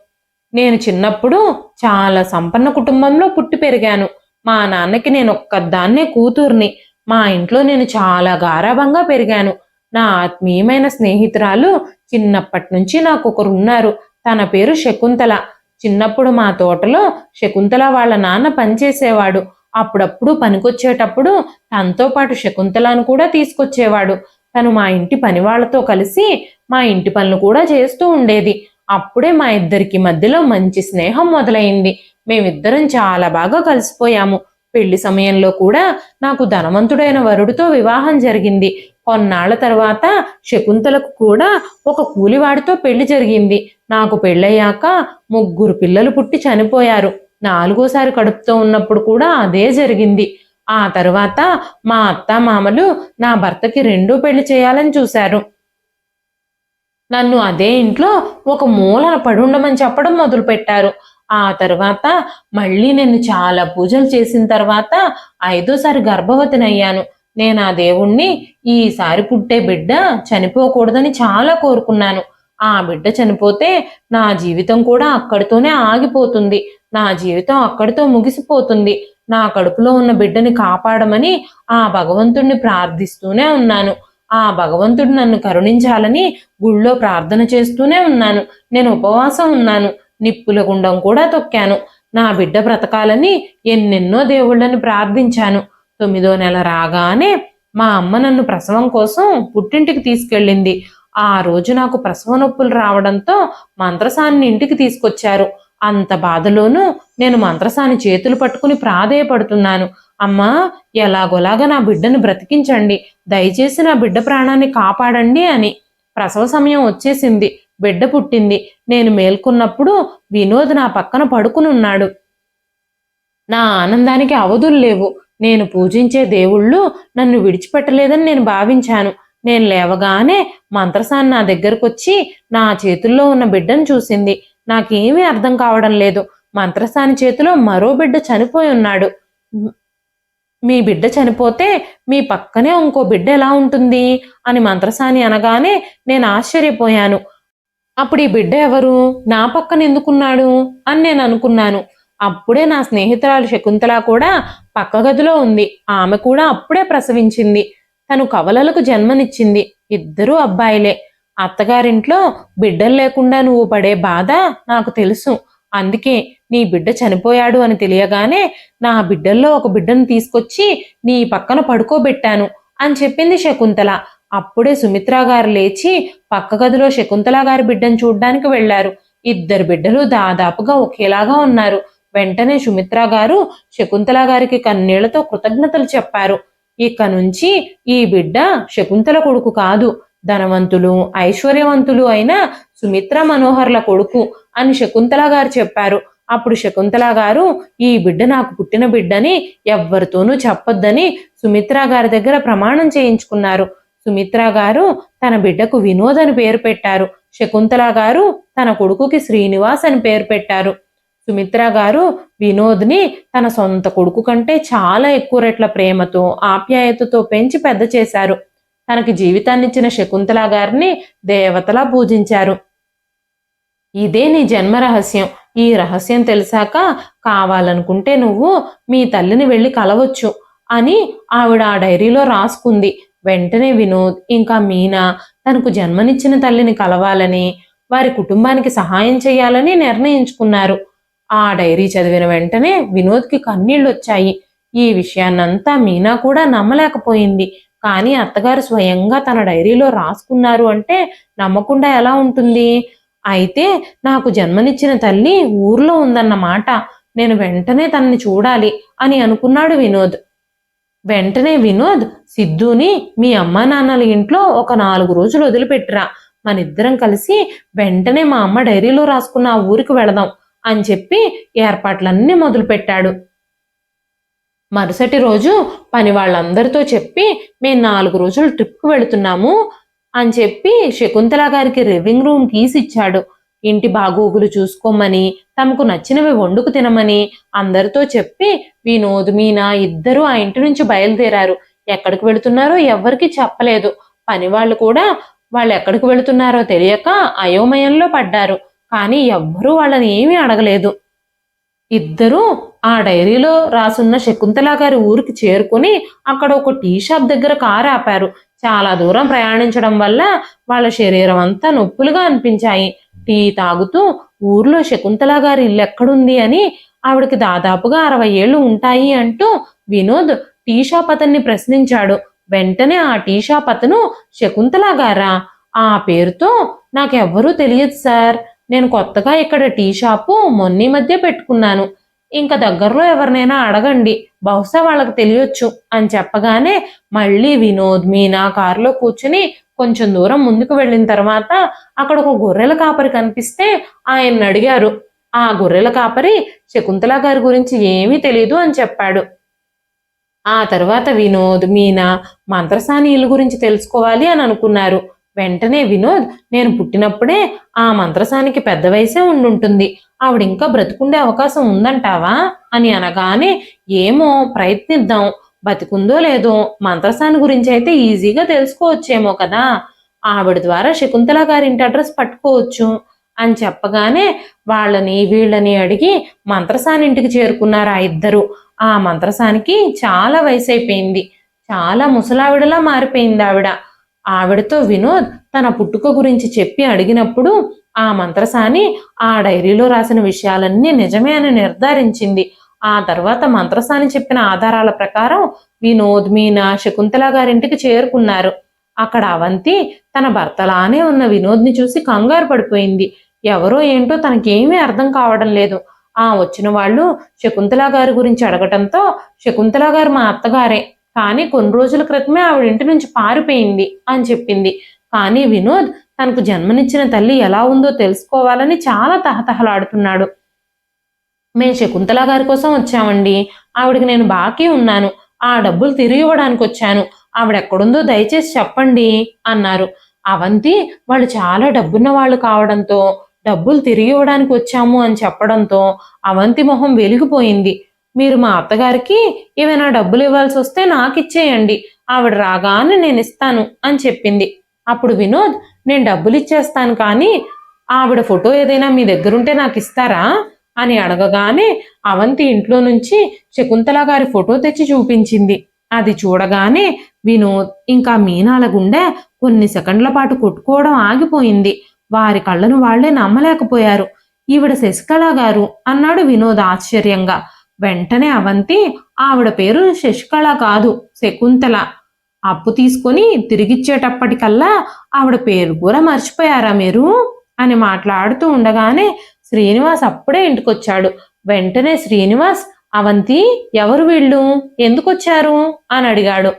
నేను చిన్నప్పుడు చాలా సంపన్న కుటుంబంలో పుట్టి పెరిగాను. మా నాన్నకి నేను ఒక్కదాన్నే కూతుర్ని. మా ఇంట్లో నేను చాలా గారాబంగా పెరిగాను. నా ఆత్మీయమైన స్నేహితురాలు చిన్నప్పటి నుంచి నాకు ఒకరున్నారు. తన పేరు శకుంతల. చిన్నప్పుడు మా తోటలో శకుంతల వాళ్ళ నాన్న పనిచేసేవాడు. అప్పుడప్పుడు పనికొచ్చేటప్పుడు తనతో పాటు శకుంతలను కూడా తీసుకొచ్చేవాడు. తను మా ఇంటి పని వాళ్లతో కలిసి మా ఇంటి పనులు కూడా చేస్తూ ఉండేది. అప్పుడే మా ఇద్దరికి మధ్యలో మంచి స్నేహం మొదలైంది. మేమిద్దరం చాలా బాగా కలిసిపోయాము. పెళ్లి సమయంలో కూడా నాకు ధనవంతుడైన వరుడితో వివాహం జరిగింది. కొన్నాళ్ల తర్వాత శకుంతలకు కూడా ఒక కూలివాడితో పెళ్లి జరిగింది. నాకు పెళ్ళయ్యాక 3 పిల్లలు పుట్టి చనిపోయారు. 4వసారి కడుపుతో ఉన్నప్పుడు కూడా అదే జరిగింది. ఆ తర్వాత మా అత్త మామలు నా భర్తకి 2వ పెళ్లి చేయాలని చూశారు. నన్ను అదే ఇంట్లో ఒక మూలన పడుండమని చెప్పడం మొదలుపెట్టారు. ఆ తర్వాత మళ్ళీ నేను చాలా పూజలు చేసిన తర్వాత 5వసారి గర్భవతినయ్యాను. నేను ఆ దేవుణ్ణి ఈసారి పుట్టే బిడ్డ చనిపోకూడదని చాలా కోరుకున్నాను. ఆ బిడ్డ చనిపోతే నా జీవితం కూడా అక్కడితోనే ఆగిపోతుంది. నా జీవితం అక్కడితో ముగిసిపోతుంది. నా కడుపులో ఉన్న బిడ్డని కాపాడమని ఆ భగవంతుణ్ణి ప్రార్థిస్తూనే ఉన్నాను. ఆ భగవంతుడు నన్ను కరుణించాలని గుళ్ళో ప్రార్థన చేస్తూనే ఉన్నాను. నేను ఉపవాసం ఉన్నాను. నిప్పుల గుండం కూడా తొక్కాను. నా బిడ్డ బ్రతకాలని ఎన్నెన్నో దేవుళ్ళని ప్రార్థించాను. 9వ నెల రాగానే మా అమ్మ నన్ను ప్రసవం కోసం పుట్టింటికి తీసుకెళ్ళింది. ఆ రోజు నాకు ప్రసవ నొప్పులు రావడంతో మంత్రసాన్ని ఇంటికి తీసుకొచ్చారు. అంత బాధలోనూ నేను మంత్రసాని చేతులు పట్టుకుని ప్రాధేయపడుతున్నాను. అమ్మా, ఎలాగోలాగా నా బిడ్డను బ్రతికించండి, దయచేసి నా బిడ్డ ప్రాణాన్ని కాపాడండి అని. ప్రసవ సమయం వచ్చేసింది. బిడ్డ పుట్టింది. నేను మేల్కొన్నప్పుడు వినోద్ నా పక్కన పడుకునున్నాడు. నా ఆనందానికి అవధులు లేవు. నేను పూజించే దేవుళ్ళు నన్ను విడిచిపెట్టలేదని నేను భావించాను. నేను లేవగానే మంత్రసాని నా దగ్గరకొచ్చి నా చేతుల్లో ఉన్న బిడ్డను చూసింది. నాకేమీ అర్థం కావడం లేదు. మంత్రసాని చేతిలో మరో బిడ్డ చనిపోయి ఉన్నాడు. మీ బిడ్డ చనిపోతే మీ పక్కనే ఇంకో బిడ్డ ఎలా ఉంటుంది అని మంత్రసాని అనగానే నేను ఆశ్చర్యపోయాను. అప్పుడు ఈ బిడ్డ ఎవరు, నా పక్కన ఎందుకున్నాడు అని నేను అనుకున్నాను. అప్పుడే నా స్నేహితురాలు శకుంతల కూడా పక్క గదిలో ఉంది. ఆమె కూడా అప్పుడే ప్రసవించింది. తను కవలలకు జన్మనిచ్చింది. ఇద్దరూ అబ్బాయిలే. అత్తగారింట్లో బిడ్డలు లేకుండా నువ్వు పడే బాధ నాకు తెలుసు. అందుకే నీ బిడ్డ చనిపోయాడు అని తెలియగానే నా బిడ్డల్లో ఒక బిడ్డను తీసుకొచ్చి నీ పక్కన పడుకోబెట్టాను అని చెప్పింది శకుంతల. అప్పుడే సుమిత్రా గారు లేచి పక్క గదిలో శకుంతల గారి బిడ్డను చూడ్డానికి వెళ్లారు. 2 బిడ్డలు దాదాపుగా ఒకేలాగా ఉన్నారు. వెంటనే సుమిత్రా గారు శకుంతల గారికి కన్నీళ్లతో కృతజ్ఞతలు చెప్పారు. ఇక నుంచి ఈ బిడ్డ శకుంతల కొడుకు కాదు, ధనవంతులు ఐశ్వర్యవంతులు అయిన సుమిత్ర మనోహర్ల కొడుకు అని శకుంతల గారు చెప్పారు. అప్పుడు శకుంతల గారు ఈ బిడ్డ నాకు పుట్టిన బిడ్డని ఎవ్వరితోనూ చెప్పొద్దని సుమిత్ర గారి దగ్గర ప్రమాణం చేయించుకున్నారు. సుమిత్ర గారు తన బిడ్డకు వినోద్ అని పేరు పెట్టారు. శకుంతల గారు తన కొడుకుకి శ్రీనివాస్ అని పేరు పెట్టారు. సుమిత్ర గారు వినోద్ని తన సొంత కొడుకు కంటే చాలా ఎక్కువ రెట్ల ప్రేమతో ఆప్యాయతతో పెంచి పెద్ద చేశారు. తనకి జీవితాన్నిచ్చిన శకుంతల గారిని దేవతలా పూజించారు. ఇదే నీ జన్మ రహస్యం. ఈ రహస్యం తెలిసాక కావాలనుకుంటే నువ్వు మీ తల్లిని వెళ్ళి కలవచ్చు అని ఆవిడ ఆ డైరీలో రాసుకుంది. వెంటనే వినోద్ ఇంకా మీనా తనకు జన్మనిచ్చిన తల్లిని కలవాలని వారి కుటుంబానికి సహాయం చేయాలని నిర్ణయించుకున్నారు. ఆ డైరీ చదివిన వెంటనే వినోద్కి కన్నీళ్ళు వచ్చాయి. ఈ విషయాన్నంతా మీనా కూడా నమ్మలేకపోయింది. కానీ అత్తగారు స్వయంగా తన డైరీలో రాసుకున్నారు అంటే నమ్మకుండా ఎలా ఉంటుంది? అయితే నాకు జన్మనిచ్చిన తల్లి ఊర్లో ఉందన్నమాట. నేను వెంటనే తనని చూడాలి అని అనుకున్నాడు వినోద్. వెంటనే వినోద్ సిద్ధుని మీ అమ్మా నాన్నల ఇంట్లో ఒక 4 రోజులు వదిలిపెట్టిరా, మనిద్దరం కలిసి వెంటనే మా అమ్మ డైరీలో రాసుకున్న ఆ ఊరికి వెళదాం అని చెప్పి ఏర్పాట్లన్నీ మొదలుపెట్టాడు. మరుసటి రోజు పని వాళ్ళందరితో చెప్పి మేము 4 రోజులు ట్రిప్కి వెళుతున్నాము అని చెప్పి శకుంతల గారికి లివింగ్ రూమ్ కీస్ ఇచ్చాడు. ఇంటి బాగోగులు చూసుకోమని, తమకు నచ్చినవి వండుకు తినమని అందరితో చెప్పి వినోద్ మీనా ఇద్దరూ ఆ ఇంటి నుంచి బయలుదేరారు. ఎక్కడికి వెళుతున్నారో ఎవ్వరికీ చెప్పలేదు. పని వాళ్ళు కూడా వాళ్ళు ఎక్కడికి వెళుతున్నారో తెలియక అయోమయంలో పడ్డారు. కానీ ఎవ్వరూ వాళ్ళని ఏమీ అడగలేదు. ఇద్దరూ ఆ డైరీలో రాసున్న శకుంతల గారి ఊరికి చేరుకుని అక్కడ ఒక టీ షాప్ దగ్గర కారు ఆపారు. చాలా దూరం ప్రయాణించడం వల్ల వాళ్ళ శరీరం అంతా నొప్పులుగా అనిపించాయి. టీ తాగుతూ ఊర్లో శకుంతల గారి ఇల్లు ఎక్కడుంది అని ఆవిడకి దాదాపుగా 60 ఏళ్ళు ఉంటాయి అంటూ వినోద్ టీ షాప్ అతన్ని ప్రశ్నించాడు. వెంటనే ఆ టీ షాప్ అతను శకుంతల గారా? ఆ పేరుతో నాకెవ్వరూ తెలియదు సార్. నేను కొత్తగా ఇక్కడ టీ షాపు మొన్నీ మధ్య పెట్టుకున్నాను. ఇంకా దగ్గరలో ఎవరినైనా అడగండి, బహుశా వాళ్ళకి తెలియొచ్చు అని చెప్పగానే మళ్ళీ వినోద్ మీనా కారులో కూర్చుని కొంచెం దూరం ముందుకు వెళ్ళిన తర్వాత అక్కడ ఒక గొర్రెల కాపరి కనిపిస్తే ఆయన్ని అడిగారు. ఆ గొర్రెల కాపరి శకుంతల గారి గురించి ఏమీ తెలియదు అని చెప్పాడు. ఆ తర్వాత వినోద్ మీనా మంత్రసాని ఇల్లు గురించి తెలుసుకోవాలి అని అనుకున్నారు. వెంటనే వినోద్ నేను పుట్టినప్పుడే ఆ మంత్రసానికి పెద్ద వయసే ఉండుంటుంది, ఆవిడ ఇంకా బ్రతుకుండే అవకాశం ఉందంటావా అని అనగానే ఏమో ప్రయత్నిద్దాం, బతికుందో లేదో మంత్రసాని గురించి అయితే ఈజీగా తెలుసుకోవచ్చేమో కదా, ఆవిడ ద్వారా శకుంతల గారింటి అడ్రస్ పట్టుకోవచ్చు అని చెప్పగానే వాళ్ళని వీళ్ళని అడిగి మంత్రసాని ఇంటికి చేరుకున్నారు ఆ ఇద్దరు. ఆ మంత్రసానికి చాలా వయసు అయిపోయింది, చాలా ముసలావిడలా మారిపోయింది ఆవిడ. ఆవిడతో వినోద్ తన పుట్టుక గురించి చెప్పి అడిగినప్పుడు ఆ మంత్రసాని ఆ డైరీలో రాసిన విషయాలన్నీ నిజమే అని నిర్ధారించింది. ఆ తర్వాత మంత్రసాని చెప్పిన ఆధారాల ప్రకారం వినోద్ మీనా శకుంతల గారింటికి చేరుకున్నారు. అక్కడ అవంతి తన భర్తలానే ఉన్న వినోద్ని చూసి కంగారు పడిపోయింది. ఎవరో ఏంటో తనకేమీ అర్థం కావడం లేదు. ఆ వచ్చిన వాళ్ళు శకుంతల గారి గురించి అడగటంతో శకుంతల గారు మా అత్తగారే, కానీ కొన్ని రోజుల క్రితమే ఆవిడ ఇంటి నుంచి పారిపోయింది అని చెప్పింది. కానీ వినోద్ తనకు జన్మనిచ్చిన తల్లి ఎలా ఉందో తెలుసుకోవాలని చాలా తహతహలాడుతున్నాడు. మేము శకుంతల గారి కోసం వచ్చామండి, ఆవిడకి నేను బాకీ ఉన్నాను, ఆ డబ్బులు తిరిగి ఇవ్వడానికి వచ్చాను, ఆవిడ ఎక్కడుందో దయచేసి చెప్పండి అన్నారు. అవంతి వాళ్ళు చాలా డబ్బున్న వాళ్ళు కావడంతో డబ్బులు తిరిగి ఇవ్వడానికి వచ్చాము అని చెప్పడంతో అవంతి మొహం వెలిగిపోయింది. మీరు మా అత్తగారికి ఏమైనా డబ్బులు ఇవ్వాల్సి వస్తే నాకు ఇచ్చేయండి, ఆవిడ రాగానే నేను ఇస్తాను అని చెప్పింది. అప్పుడు వినోద్ నేను డబ్బులు ఇచ్చేస్తాను, కానీ ఆవిడ ఫోటో ఏదైనా మీ దగ్గరుంటే నాకు ఇస్తారా అని అడగగానే అవంతి ఇంట్లో నుంచి శకుంతల గారి ఫోటో తెచ్చి చూపించింది. అది చూడగానే వినోద్ ఇంకా మీనాల గుండె కొన్ని సెకండ్ల పాటు కొట్టుకోవడం ఆగిపోయింది. వారి కళ్ళను వాళ్లే నమ్మలేకపోయారు. ఈవిడ శశికళ గారు అన్నాడు వినోద్ ఆశ్చర్యంగా. వెంటనే అవంతి ఆవిడ పేరు శశికళ కాదు, శకుంతల. అప్పు తీసుకొని తిరిగిచ్చేటప్పటికల్లా ఆవిడ పేరు కూడా మర్చిపోయారా మీరు అని మాట్లాడుతూ ఉండగానే శ్రీనివాస్ అప్పుడే ఇంటికొచ్చాడు. వెంటనే శ్రీనివాస్ అవంతి ఎవరు వీళ్ళు, ఎందుకొచ్చారు అని అడిగాడు.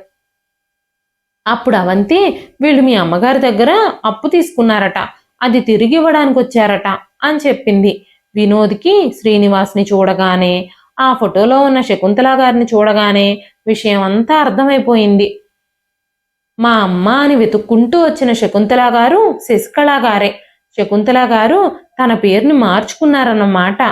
అప్పుడు అవంతి, వీళ్ళు మీ అమ్మగారి దగ్గర అప్పు తీసుకున్నారట, అది తిరిగి ఇవ్వడానికి వచ్చారట అని చెప్పింది. వినోద్కి శ్రీనివాస్ని చూడగానే, ఆ ఫోటోలో ఉన్న శకుంతల గారిని చూడగానే విషయం అంతా అర్థమైపోయింది. మా అమ్మ అని వెతుక్కుంటూ వచ్చిన శకుంతల గారు శశికళ గారే. శకుంతల గారు తన పేరుని మార్చుకున్నారన్నమాట.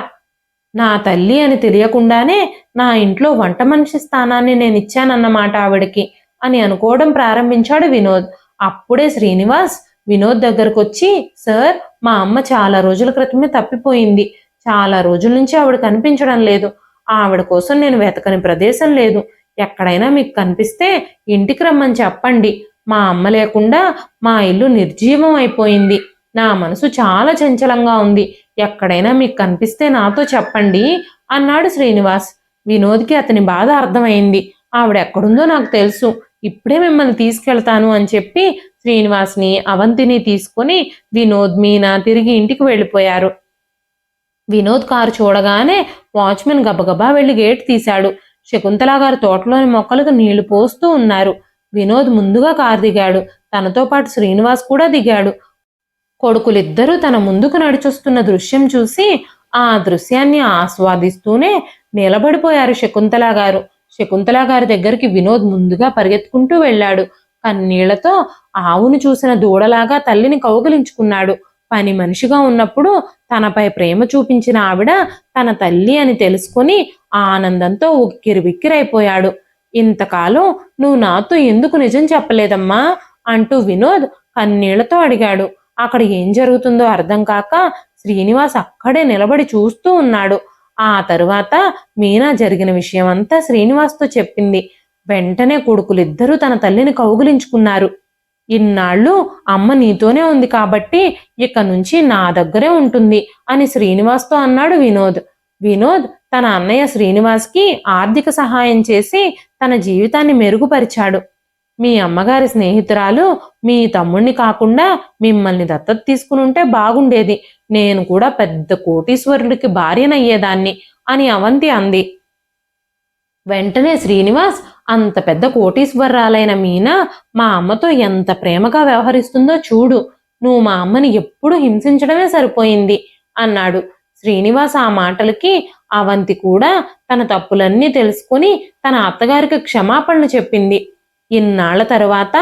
నా తల్లి అని తెలియకుండానే నా ఇంట్లో వంట మనిషి స్థానాన్ని నేను ఇచ్చానన్నమాట ఆవిడకి అని అనుకోవడం ప్రారంభించాడు వినోద్. అప్పుడే శ్రీనివాస్ వినోద్ దగ్గరకు వచ్చి, సార్, మా అమ్మ చాలా రోజుల క్రితమే తప్పిపోయింది. చాలా రోజుల నుంచి ఆవిడ కనిపించడం లేదు. ఆవిడ కోసం నేను వెతకని ప్రదేశం లేదు. ఎక్కడైనా మీకు కనిపిస్తే ఇంటికి రమ్మని చెప్పండి. మా అమ్మ లేకుండా మా ఇల్లు నిర్జీవం అయిపోయింది. నా మనసు చాలా చంచలంగా ఉంది. ఎక్కడైనా మీకు కనిపిస్తే నాతో చెప్పండి అన్నాడు శ్రీనివాస్. వినోద్కి అతని బాధ అర్థమైంది. ఆవిడ ఎక్కడుందో నాకు తెలుసు, ఇప్పుడే మిమ్మల్ని తీసుకెళ్తాను అని చెప్పి శ్రీనివాస్ని అవంతిని తీసుకుని వినోద్, మీనా తిరిగి ఇంటికి వెళ్ళిపోయారు. వినోద్ కారు చూడగానే వాచ్మెన్ గబగబా వెళ్లి గేట్ తీశాడు. శకుంతల గారు తోటలోని మొక్కలకు నీళ్లు పోస్తూ ఉన్నారు. వినోద్ ముందుగా కారు దిగాడు. తనతో పాటు శ్రీనివాస్ కూడా దిగాడు. కొడుకులిద్దరూ తన ముందుకు నడిచొస్తున్న దృశ్యం చూసి ఆ దృశ్యాన్ని ఆస్వాదిస్తూనే నిలబడిపోయారు శకుంతల గారు. శకుంతల గారి దగ్గరికి వినోద్ ముందుగా పరిగెత్తుకుంటూ వెళ్ళాడు. కన్నీళ్లతో ఆవును చూసిన దూడలాగా తల్లిని కౌగిలించుకున్నాడు. పని మనిషిగా ఉన్నప్పుడు తనపై ప్రేమ చూపించిన ఆవిడ తన తల్లి అని తెలుసుకొని ఆనందంతో ఉక్కిరిబిక్కిరైపోయాడు. ఇంతకాలం నువ్వు నాతో ఎందుకు నిజం చెప్పలేదమ్మా అంటూ వినోద్ కన్నీళ్లతో అడిగాడు. అక్కడ ఏం జరుగుతుందో అర్థం కాక శ్రీనివాస్ అక్కడే నిలబడి చూస్తూ ఉన్నాడు. ఆ తరువాత మీనా జరిగిన విషయం అంతా శ్రీనివాస్తో చెప్పింది. వెంటనే కొడుకులిద్దరూ తన తల్లిని కౌగిలించుకున్నారు. ఇన్నాళ్ళు అమ్మ నీతోనే ఉంది కాబట్టి ఇక నుంచి నా దగ్గరే ఉంటుంది అని శ్రీనివాస్తో అన్నాడు వినోద్. వినోద్ తన అన్నయ్య శ్రీనివాస్కి ఆర్థిక సహాయం చేసి తన జీవితాన్ని మెరుగుపరిచాడు. మీ అమ్మగారి స్నేహితురాలు మీ తమ్ముణ్ణి కాకుండా మిమ్మల్ని దత్తత తీసుకుని ఉంటే బాగుండేది. నేను కూడా పెద్ద కోటీశ్వరుడికి భార్యనయ్యేదాన్ని అని అవంతి అంది. వెంటనే శ్రీనివాస్, అంత పెద్ద కోటీశ్వరరాలైన మీనా మా అమ్మతో ఎంత ప్రేమగా వ్యవహరిస్తుందో చూడు. నువ్వు మా అమ్మని ఎప్పుడూ హింసించడమే సరిపోయింది అన్నాడు. శ్రీనివాస్ ఆ మాటలకి అవంతి కూడా తన తప్పులన్నీ తెలుసుకుని తన అత్తగారికి క్షమాపణలు చెప్పింది. ఇన్నాళ్ల తరువాత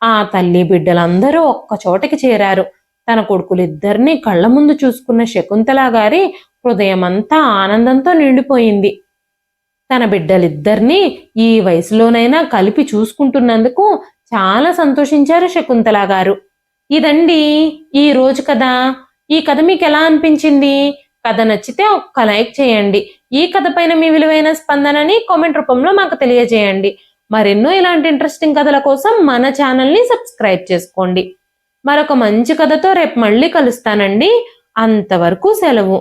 ఆ తల్లి బిడ్డలందరూ ఒక్క చోటకి చేరారు. తన కొడుకులిద్దరినీ కళ్ళ ముందు చూసుకున్న శకుంతల గారి హృదయమంతా ఆనందంతో నిండిపోయింది. తన బిడ్డలిద్దరినీ ఈ వయసులోనైనా కలిపి చూసుకుంటున్నందుకు చాలా సంతోషించారు శకుంతల గారు. ఇదండి ఈ రోజు కథ. ఈ కథ మీకు ఎలా అనిపించింది? కథ నచ్చితే ఒక్క లైక్ చేయండి. ఈ కథ పైన మీ విలువైన స్పందనని కామెంట్ రూపంలో మాకు తెలియజేయండి. మరెన్నో ఇలాంటి ఇంట్రెస్టింగ్ కథల కోసం మన ఛానల్ని సబ్స్క్రైబ్ చేసుకోండి. మరొక మంచి కథతో రేపు మళ్ళీ కలుస్తానండి. అంతవరకు సెలవు.